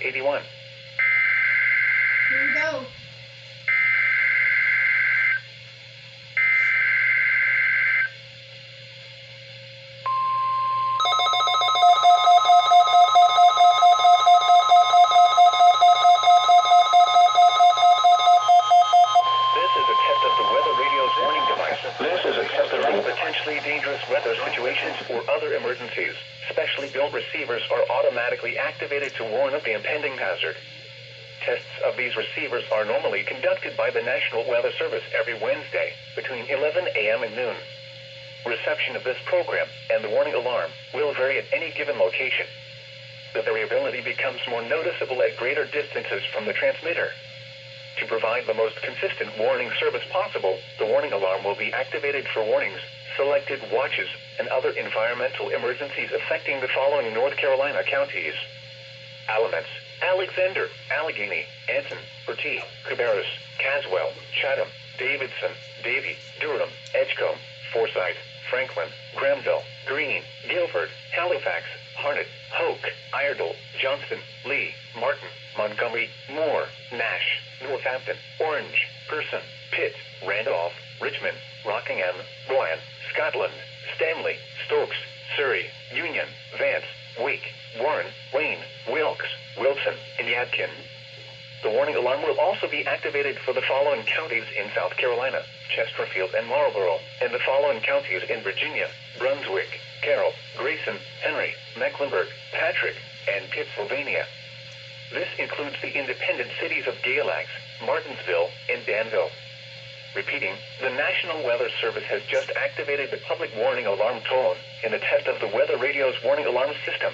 81. Here we go. This is a test of the potentially dangerous weather situations or other emergencies. Specially built receivers are automatically activated to warn of the impending hazard. Tests of these receivers are normally conducted by the National Weather Service every Wednesday between 11 a.m. and noon. Reception of this program and the warning alarm will vary at any given location. The variability becomes more noticeable at greater distances from the transmitter. To provide the most consistent warning service possible, the warning alarm will be activated for warnings, selected watches, and other environmental emergencies affecting the following North Carolina counties: Alamance, Alexander, Allegheny, Anson, Bertie, Cabarrus, Caswell, Chatham, Davidson, Davie, Durham, Edgecombe, Forsyth, Franklin, Granville, Greene, Guilford, Halifax, Harnett, Hoke, Iredell, Johnston, Lee, Martin, Montgomery, Moore, Nash, Northampton, Orange, Person, Pitt, Randolph, Richmond, Rockingham, Royan, Scotland, Stanley, Stokes, Surrey, Union, Vance, Wake, Warren, Wayne, Wilkes, Wilson, and Yadkin. The warning alarm will also be activated for the following counties in South Carolina: Chesterfield and Marlborough, and the following counties in Virginia: Brunswick, Carroll, Grayson, Henry, Mecklenburg, Patrick, and Pittsylvania. This includes the independent cities of Galax, Martinsville, and Danville. Repeating, the National Weather Service has just activated the public warning alarm tone in the test of the Weather Radio's warning alarm system.